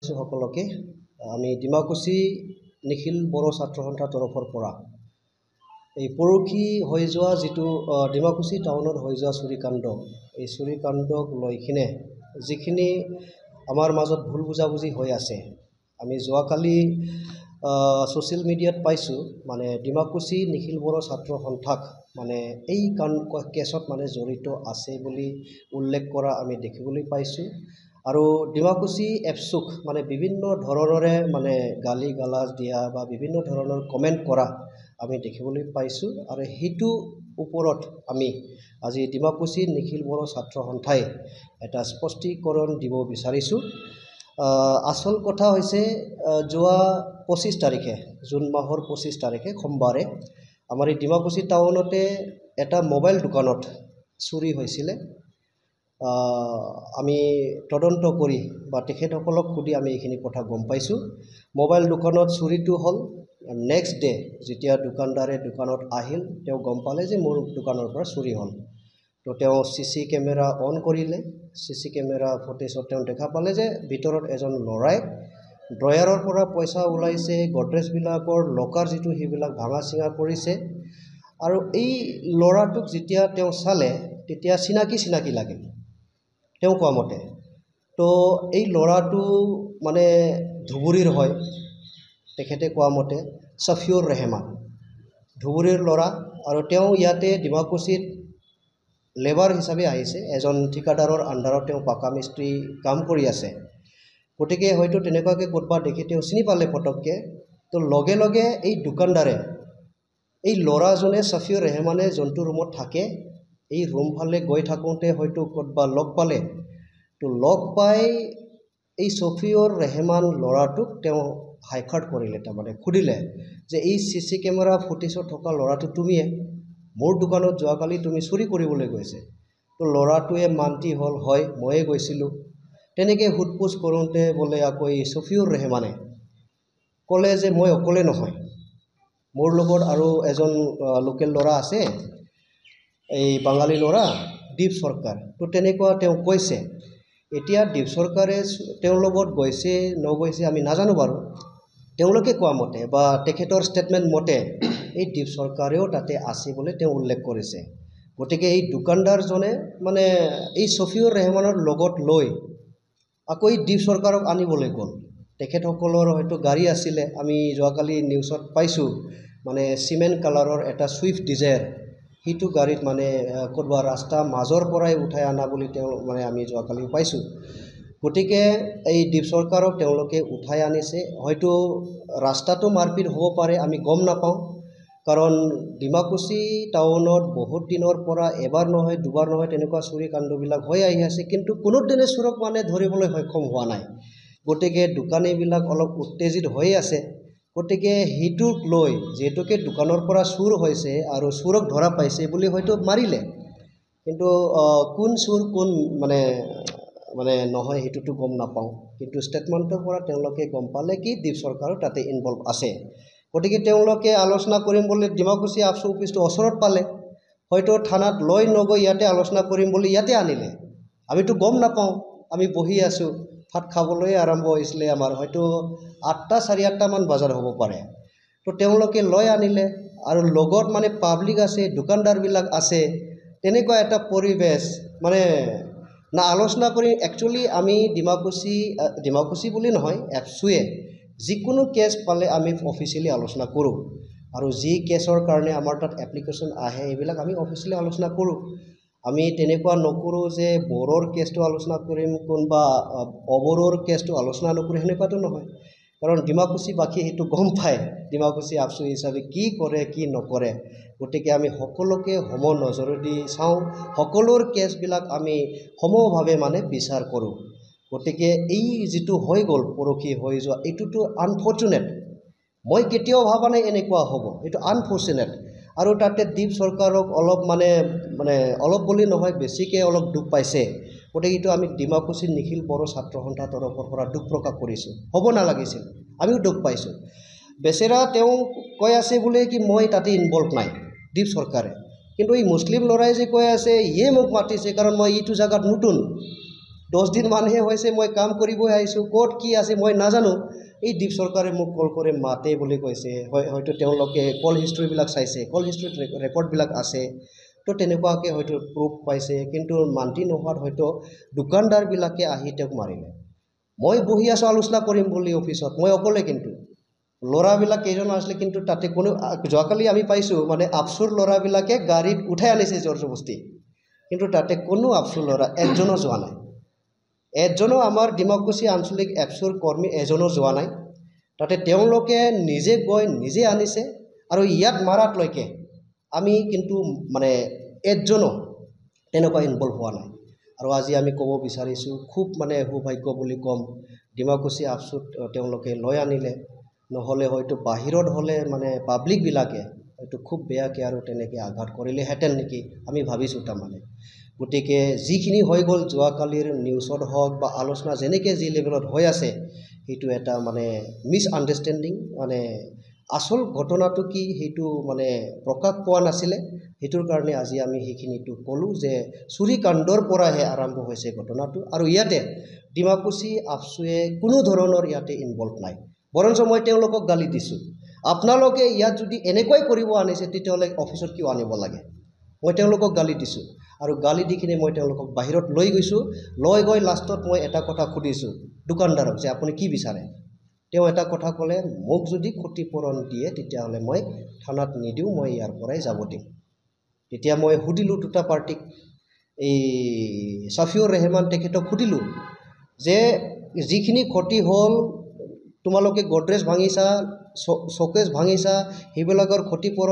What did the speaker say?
সকলকে আমি ডিমাকুচি নিখিল বড়ো ছাত্ৰ সন্থাৰ তৰফৰ পৰা এই পৰখি হৈ যোৱা যেটো ডিমাকুচি টাউনত হৈ যোৱা চুৰিকাণ্ড এই চুৰিকাণ্ডক লৈকিনে যিখিনি আমাৰ মাজত ভুল বুজাবুজি হৈ আছে আমি যোৱাকালি সোশ্যাল মিডিয়াত পাইছো মানে ডিমাকুচি নিখিল বড়ো ছাত্ৰ সন্থাক মানে এই কেছত মানে জড়িত আছে বুলি উল্লেখ কৰা আমি দেখিবলৈ পাইছো আৰু ডিমাকুচি এপছুক মানে বিভিন্ন ধৰণৰে মানে গালি গালাজ দিয়া বা বিভিন্ন ধৰণৰ কমেন্ট কৰা আমি দেখিবলৈ পাইছো আৰু হেতু ওপৰত আমি আজি ডিমাকুচি নিখিল বড়ো ছাত্ৰ সন্থাই এটা স্পষ্টীকৰণ দিব বিচাৰিছো আসল কথা হৈছে যোৱা 25 তাৰিখে জুন মাহৰ 25 তাৰিখে সোমবাৰে আমাৰ এই ডিমাকুচি টাউনতে এটা মোবাইল দোকানত চুৰি হৈছিল আমি তদন্ত কৰি বা তেখেতসকলক খুদি আমি এইখিনি কথা গম পাইছো মোবাইল দোকানত চুৰিটো হল নেক্সট ডে যেতিয়া দোকানদাৰে দোকানত আহিল তেওঁ গম পালে যে মোৰ দোকানৰ পৰা চুৰি হল তো তেওঁ সিসি ক্যামেৰা অন কৰিলে সিসি ক্যামেৰা ফুটেজত তেওঁ দেখা পালে যে ভিতৰত এজন লৰাই ড্ৰয়াৰৰ পৰা পইচা ওলাইছে গডৰেজ বিলাকৰ লকাৰ যেটো হিবিলাক ভাঙা চিঙা কৰিছে আৰু এই লৰাটোক যেতিয়া তেওঁ চালে তেতিয়া চিনাকি লাগিল তেওঁ কোৱা মতে তো এই লৰাটো মানে ধুবুৰীৰ হয় তেখেতে কোৱা মতে সফিউৰ ৰহমান ধুবুৰীৰ লৰা আৰু তেওঁ ইয়াতে ডিমাকুচিত লেবাৰ হিচাপে আহিছে এজন ঠিকাদাৰৰ আন্ডাৰত তেওঁ পাকা মিস্ত্ৰী কাম কৰি আছে গটিকে হয়তো তেনেকুৱাকে কোটবা দেখি তেওঁ চিনি পালে ফটককে তো লগে লগে এই দোকানদাৰে এই লৰাজনে সফিউৰ ৰহমানে জন্তু ৰুমত থাকে এই ৰুম ফালে গৈ থাকোঁতে হয়তো কোটবা লগ পালে তো লগ পাই এই সফিউৰ ৰহমান লৰাটোক তেওঁ হাইখাৰ্ট কৰিলে তাৰমানে খুদিলে যে এই সিসি ক্যামেৰা ফুটেজত থকা লৰাটো তুমিয়ে মোৰ দোকানত যোৱাকালি তুমি চুৰি কৰিবলৈ গৈছে তো লৰাটোৱে মান্তি হল হয় ময়ে গৈছিলো তেনেকে হুটপুছ কৰোঁতে বলে আকৌ এই সফিউৰ ৰহমানে কলে যে মই অকলে নহয় মোৰ লগত আৰু এজন লোকেল লৰা আছে এই বাঙালী লৰা দীপ সৰকাৰ তো তেনেকুৱা তেওঁ কৈছে এতিয়া দীপ সৰকাৰে তেওঁৰ লগত গৈছে নগৈছে আমি নাজানো বাৰু তেওঁলোকে কোৱা মতে বা তেখেতৰ ষ্টেটমেন্ট মতে এই দীপ সৰকাৰেও তাতে আছে বুলি তেওঁ উল্লেখ কৰিছে গটিকে এই দোকানদাৰজনে মানে এই সফিউৰ ৰহমানৰ লগত লৈ আকৌ এই দীপ সৰকাৰক আনিবলৈ গ'ল তেখেতসকলৰ হয়তো গাড়ী আছিল আমি যোৱাকালি নিউজত পাইছো মানে সিমেন্ট কালাৰৰ এটা সুইফট ডিজায়াৰ হিটু গাড়ীত মানে কোনবা ৰাস্তা মাজৰ পৰাই উঠাই আনা বুলি তেওঁ মানে আমি যোৱাকালি পাইছো গটিকে এই দীপ সৰকাৰক তেওঁলোকে উঠাই আনিছে হয়তো ৰাস্তাটো মাৰপিট হ'ব পাৰে আমি গম নাপাওঁ কাৰণ ডিমাকুচি টাউনত বহুত দিনৰ পৰা এবাৰ নহয় দুবাৰ নহয় তেনেকুৱা চুৰি কাণ্ডবিলাক হৈ আহি আছে কিন্তু কোনো দিনে চুৰক মানে ধৰিবলৈ সক্ষম হোৱা নাই গটিকে দোকানীবিলাক অলপ উত্তেজিত হৈ আছে গটিকে হিটুক লৈ যেটোকে দোকানৰ পৰা চুৰ হৈছে আৰু চুৰক ধৰা পাইছে বুলি হয়তো মাৰিলে কিন্তু কোন চুৰ কোন মানে নহয় হেতুটো গম নাপাওঁ কিন্তু ষ্টেটমেন্টৰ পৰা তেওঁলোকে গম পালে কি দীপ সৰকাৰো তাতে ইনভলভ আছে গটিকে তেওঁলোকে আলোচনা কৰিম বুলি ডিমাকুচি আপসু অফিসটো ওচৰত পালে হয়তো থানাত লৈ নগৈ ইয়াতে আলোচনা কৰিম বুলি ইয়াতে আনিলে আমিতো গম নাপাওঁ আমি বহি আছো ভাত খাবলৈ আৰম্ভ হৈছিল আমাৰ হয়তো 8টা 8:30 মান বজাৰ হ'ব পাৰে তো তেওঁলোকে লৈ আনিলে আৰু লগত মানে পাব্লিক আছে দোকানদাৰ বিলাক আছে তেনেকুৱা এটা পৰিবেশ মানে না আলোচনা কৰি একচুয়ালি আমি ডিমাকুচি বুলি নহয় এপছুৱে যিকোনো কেছ পালে আমি অফিচিয়ালি আলোচনা কৰো আৰু যি কেছৰ কাৰণে আমাৰ তাত এপ্লিকেশন আহে এইবিলাক আমি অফিচিয়ালি আলোচনা কৰো আমি তেনেকুৱা নকৰো যে বৰৰ কেছটো আলোচনা কৰিম কোনবা অবৰৰ কেছটো আলোচনা নকৰি হেনেকুৱাটো নহয় কাৰণ ডিমাকুচি বাকি হেতু গম পায় ডিমাকুচি আপসু হিচাপে কি কৰে কি নকৰে গটিকে আমি সকলোকে সম নজৰেদি চাওঁ সকলোৰ কেছবিলাক আমি সমভাৱে মানে বিচাৰ কৰো গটিকে এই যেটো হৈ গল পৰখি হৈ যোৱা এটোটো আনফৰচুনেট মই কেতিয়াও ভাবা নাই এনেকুৱা হ'ব এটো আনফৰচুনেট আৰু তাতে দীপ সৰকাৰক অলপ মানে অলপ বুলি নহয় বেছিকে অলপ দুখ পাইছে গটিকে এটো আমি ডিমাকুচি নিখিল বড়ো ছাত্ৰ সন্থাৰ তৰফৰ পৰা দুখ প্ৰকাশ কৰিছো হ'ব নালাগিছিল আমিও দুখ পাইছো বেচেৰা তেওঁ কৈ আছে বুলি কি মই তাতে ইনভলভ নাই দীপ সৰকাৰে কিন্তু এই মুছলিম লৰাই যে কৈ আছে ইয়ে মোক মাতিছে কাৰণ মই ইটো জায়গাত নতুন 10 দিন মানহে হৈছে মই কাম কৰিবই আহিছোঁ ক'ত কি আছে মই নাজানো এই দীপ চৰকাৰে মোক কল কৰি মাতে বুলি কৈছে হয়তো তেওঁলোকে কল হিষ্ট্ৰীবিলাক চাইছে কল হিষ্ট্ৰীত ৰেকৰ্ডবিলাক আছে তো তেনেকুৱাকৈ হয়তো প্ৰুফ পাইছে কিন্তু মান্তি নোহোৱাত হয়তো দোকানদাৰবিলাকে আহি তেওঁক মাৰিলে মই বহি আছোঁ আলোচনা কৰিম বুলি অফিচত মই অকলে কিন্তু ল'ৰাবিলাক কেইজন আছিলে কিন্তু তাতে কোনো যোৱাকালি আমি পাইছোঁ মানে আফচুৰ ল'ৰাবিলাকে গাড়ীত উঠাই আনিছে জোৰ জবস্তি কিন্তু তাতে কোনো আফচুৰ ল'ৰা একজনো যোৱা নাই এজনো আমাৰ ডিমাকুছী আঞ্চলিক এপছুৰ কৰ্মী এজনো যোৱা নাই তাতে তেওঁলোকে নিজে গৈ নিজে আনিছে আৰু ইয়াত মাৰাতলৈকে আমি কিন্তু মানে এজনো তেনেকুৱা ইনভলভ হোৱা নাই আৰু আজি আমি ক'ব বিচাৰিছোঁ খুব মানে সৌভাগ্য বুলি ক'ম ডিমাকুছী আফচুত তেওঁলোকে লৈ আনিলে নহ'লে হয়তো বাহিৰত হ'লে মানে পাব্লিকবিলাকে হয়তো খুব বেয়াকৈ আৰু তেনেকৈ আঘাত কৰিলেহেঁতেন নেকি আমি ভাবিছোঁ তাৰমানে গতিকে যিখিনি হৈ গ'ল যোৱাকালিৰ নিউজত হওক বা আলোচনা যেনেকৈ যি লেভেলত হৈ আছে সেইটো এটা মানে মিছ আণ্ডাৰষ্টেণ্ডিং মানে আচল ঘটনাটো কি সেইটো মানে প্ৰকাশ পোৱা নাছিলে সেইটোৰ কাৰণে আজি আমি সেইখিনিটো ক'লোঁ যে চুৰি কাণ্ডৰ পৰাহে আৰম্ভ হৈছে ঘটনাটো আৰু ইয়াতে ডিমাকুছী আফচুৱে কোনো ধৰণৰ ইয়াতে ইনভলভ নাই বৰঞ্চ মই তেওঁলোকক গালি দিছোঁ আপোনালোকে ইয়াত যদি এনেকৈ কৰিব আনিছে তেতিয়াহ'লে অফিচত কিয় আনিব লাগে মই তেওঁলোকক গালি দিছোঁ আৰু গালি দি কিনে মই তেওঁলোকক বাহিৰত লৈ গৈছোঁ লৈ গৈ লাষ্টত মই এটা কথা সুধিছোঁ দোকানদাৰক যে আপুনি কি বিচাৰে তেওঁ এটা কথা ক'লে মোক যদি ক্ষতিপূৰণ দিয়ে তেতিয়াহ'লে মই থানাত নিদিওঁ মই ইয়াৰ পৰাই যাব দিম তেতিয়া মই সুধিলোঁ দুটা পাৰ্টিক এই ছাফিউৰ ৰেহমান তেখেতক সুধিলোঁ যে যিখিনি ক্ষতি হ'ল তোমালোকে গডৰেজ ভাঙিছা শোকেছ ভাঙিছা সেইবিলাকৰ ক্ষতিপূৰণ